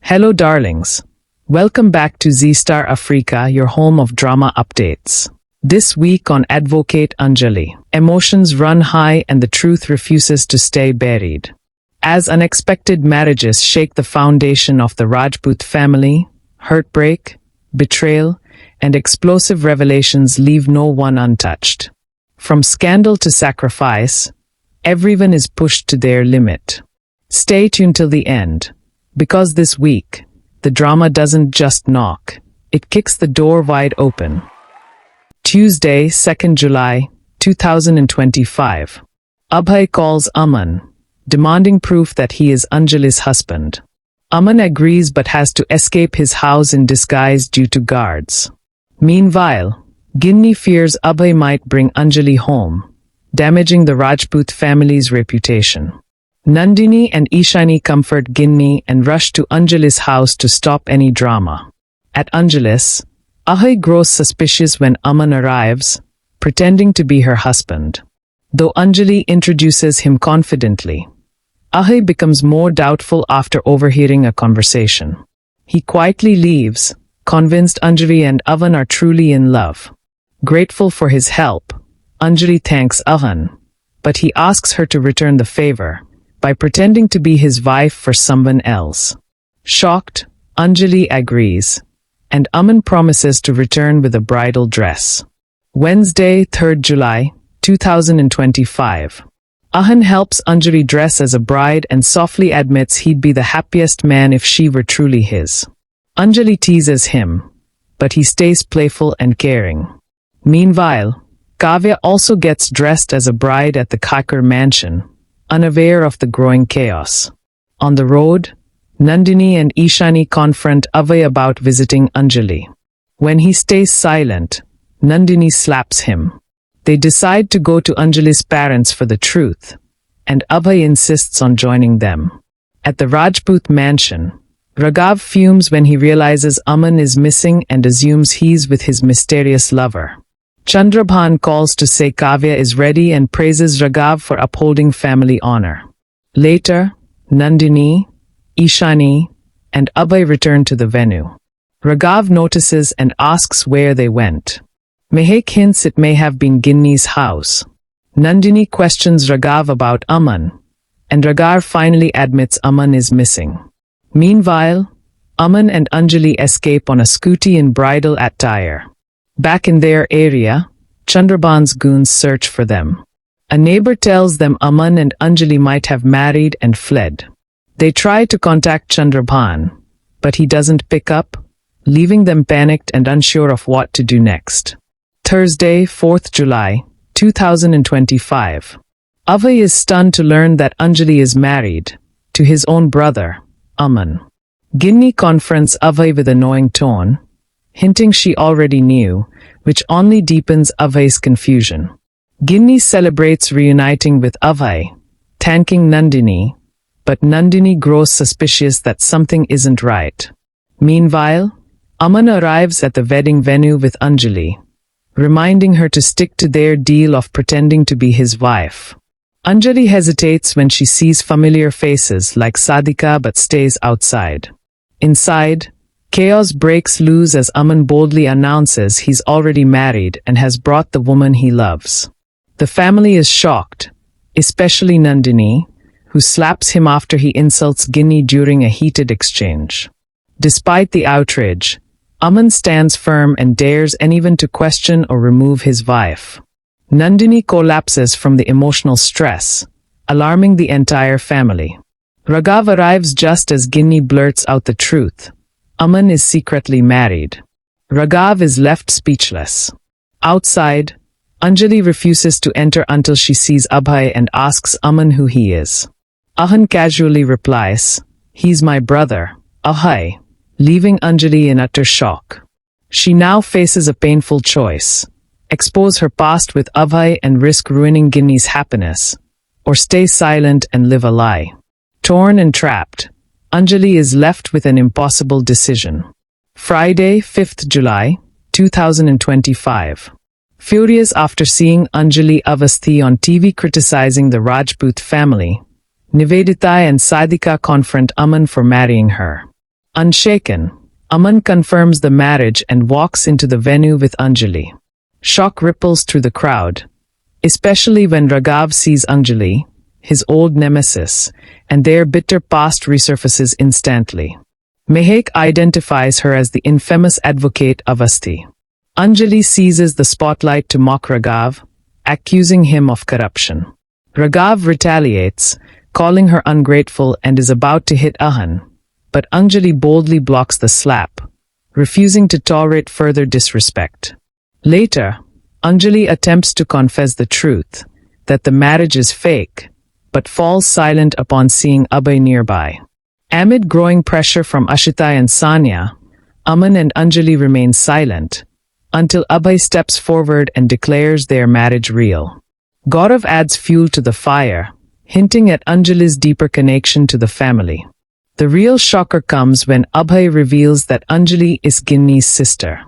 Hello darlings. Welcome back to Z-Star Africa, your home of drama updates. This week on Advocate ANJALI, emotions run high and the truth refuses to stay buried. As unexpected marriages shake the foundation of the Rajput family, heartbreak, betrayal, and explosive revelations leave no one untouched. From scandal to sacrifice, everyone is pushed to their limit. Stay tuned till the end, because this week, the drama doesn't just knock, it kicks the door wide open. Tuesday, 2nd July, 2025. Abhay calls Aman, demanding proof that he is Anjali's husband. Aman agrees but has to escape his house in disguise due to guards. Meanwhile, Ginni fears Abhay might bring Anjali home, damaging the Rajput family's reputation. Nandini and Ishani comfort Ginni and rush to Anjali's house to stop any drama. At Anjali's, Abhay grows suspicious when Aman arrives, pretending to be her husband. Though Anjali introduces him confidently, Abhay becomes more doubtful after overhearing a conversation. He quietly leaves, convinced Anjali and Avan are truly in love. Grateful for his help, Anjali thanks Avan, but he asks her to return the favor by pretending to be his wife for someone else. Shocked, Anjali agrees, and Aman promises to return with a bridal dress. Wednesday, 3rd July, 2025. Ahan helps Anjali dress as a bride and softly admits he'd be the happiest man if she were truly his. Anjali teases him, but he stays playful and caring. Meanwhile, Kavya also gets dressed as a bride at the Kakar mansion, unaware of the growing chaos. On the road, Nandini and Ishani confront Abhay about visiting Anjali. When he stays silent, Nandini slaps him. They decide to go to Anjali's parents for the truth, and Abhay insists on joining them. At the Rajput mansion, Raghav fumes when he realizes Aman is missing and assumes he's with his mysterious lover. Chandrabhan calls to say Kavya is ready and praises Raghav for upholding family honor. Later, Nandini, Ishani, and Abhay return to the venue. Raghav notices and asks where they went. Mehak hints it may have been Ginni's house. Nandini questions Raghav about Aman, and Raghav finally admits Aman is missing. Meanwhile, Aman and Anjali escape on a scooty in bridal attire. Back in their area, Chandrabhan's goons search for them. A neighbor tells them Aman and Anjali might have married and fled. They try to contact Chandrabhan, but he doesn't pick up, leaving them panicked and unsure of what to do next. Thursday, 4th July, 2025. Abhay is stunned to learn that Anjali is married to his own brother, Aman. Ginni confronts Abhay with a knowing tone, hinting she already knew, which only deepens Abhay's confusion. Ginni celebrates reuniting with Abhay, thanking Nandini, but Nandini grows suspicious that something isn't right. Meanwhile, Aman arrives at the wedding venue with Anjali, reminding her to stick to their deal of pretending to be his wife. Anjali hesitates when she sees familiar faces like Sadhika but stays outside. Inside, chaos breaks loose as Aman boldly announces he's already married and has brought the woman he loves. The family is shocked, especially Nandini, who slaps him after he insults Ginni during a heated exchange. Despite the outrage, Aman stands firm and dares anyone to question or remove his wife. Nandini collapses from the emotional stress, alarming the entire family. Raghav arrives just as Ginni blurts out the truth. Aman is secretly married. Raghav is left speechless. Outside, Anjali refuses to enter until she sees Abhay and asks Aman who he is. Ahan casually replies, "He's my brother, Abhay," leaving Anjali in utter shock. She now faces a painful choice: expose her past with Abhay and risk ruining Ginni's happiness, or stay silent and live a lie. Torn and trapped, Anjali is left with an impossible decision. Friday, 5th July, 2025. Furious after seeing Anjali Avasthi on TV criticizing the Rajput family, Nivedita and Sadhika confront Aman for marrying her. Unshaken, Aman confirms the marriage and walks into the venue with Anjali. Shock ripples through the crowd, especially when Raghav sees Anjali, his old nemesis, and their bitter past resurfaces instantly. Mehak identifies her as the infamous advocate Avasti. Anjali seizes the spotlight to mock Raghav, accusing him of corruption. Raghav retaliates, calling her ungrateful, and is about to hit Ahan, but Anjali boldly blocks the slap, refusing to tolerate further disrespect. Later, Anjali attempts to confess the truth, that the marriage is fake, but falls silent upon seeing Abhay nearby. Amid growing pressure from Ashita and Sanya, Aman and Anjali remain silent, until Abhay steps forward and declares their marriage real. Gaurav adds fuel to the fire, hinting at Anjali's deeper connection to the family. The real shocker comes when Abhay reveals that Anjali is Ginni's sister.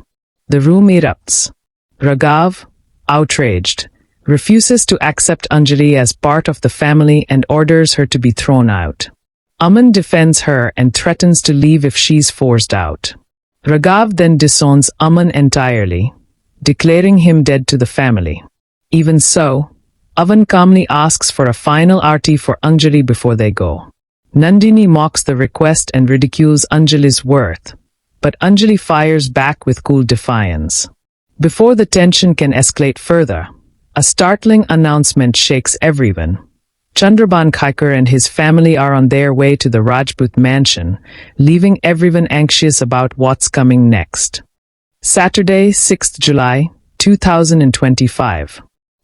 The room erupts. Raghav, outraged, refuses to accept Anjali as part of the family and orders her to be thrown out. Aman defends her and threatens to leave if she's forced out. Raghav then disowns Aman entirely, declaring him dead to the family. Even so, Avan calmly asks for a final aarti for Anjali before they go. Nandini mocks the request and ridicules Anjali's worth, but Anjali fires back with cool defiance. Before the tension can escalate further, a startling announcement shakes everyone. Chandraban Kaikar and his family are on their way to the Rajput mansion, leaving everyone anxious about what's coming next. Saturday, 6th July, 2025.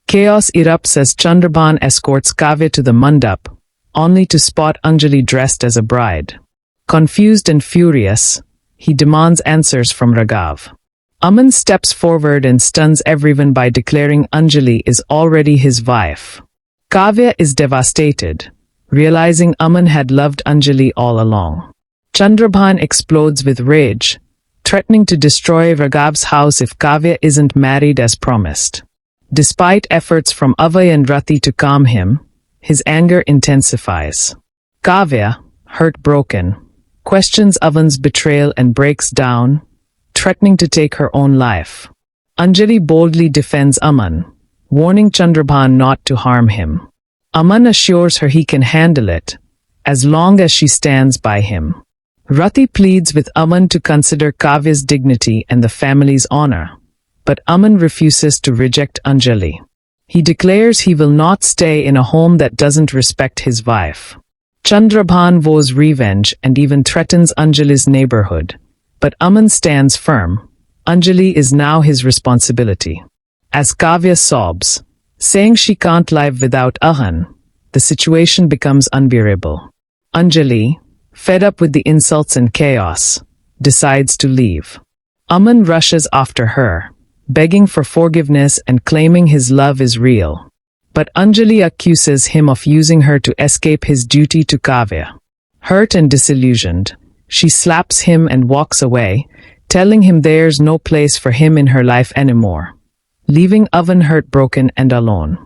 Chaos erupts as Chandraban escorts Kavya to the mandap, only to spot Anjali dressed as a bride. Confused and furious, he demands answers from Raghav. Aman steps forward and stuns everyone by declaring Anjali is already his wife. Kavya is devastated, realizing Aman had loved Anjali all along. Chandraban explodes with rage, threatening to destroy Raghav's house if Kavya isn't married as promised. Despite efforts from Abhay and Rati to calm him, his anger intensifies. Kavya, heartbroken, questions Avan's betrayal and breaks down, threatening to take her own life. Anjali boldly defends Aman, warning Chandraban not to harm him. Aman assures her he can handle it, as long as she stands by him. Rati pleads with Aman to consider Kavya's dignity and the family's honor, but Aman refuses to reject Anjali. He declares he will not stay in a home that doesn't respect his wife. Chandraban vows revenge and even threatens Anjali's neighborhood, but Aman stands firm. Anjali is now his responsibility. As Kavya sobs, saying she can't live without Ahan, the situation becomes unbearable. Anjali, fed up with the insults and chaos, decides to leave. Aman rushes after her, begging for forgiveness and claiming his love is real. But Anjali accuses him of using her to escape his duty to Kavya. Hurt and disillusioned, she slaps him and walks away, telling him there's no place for him in her life anymore, leaving Avan heartbroken and alone.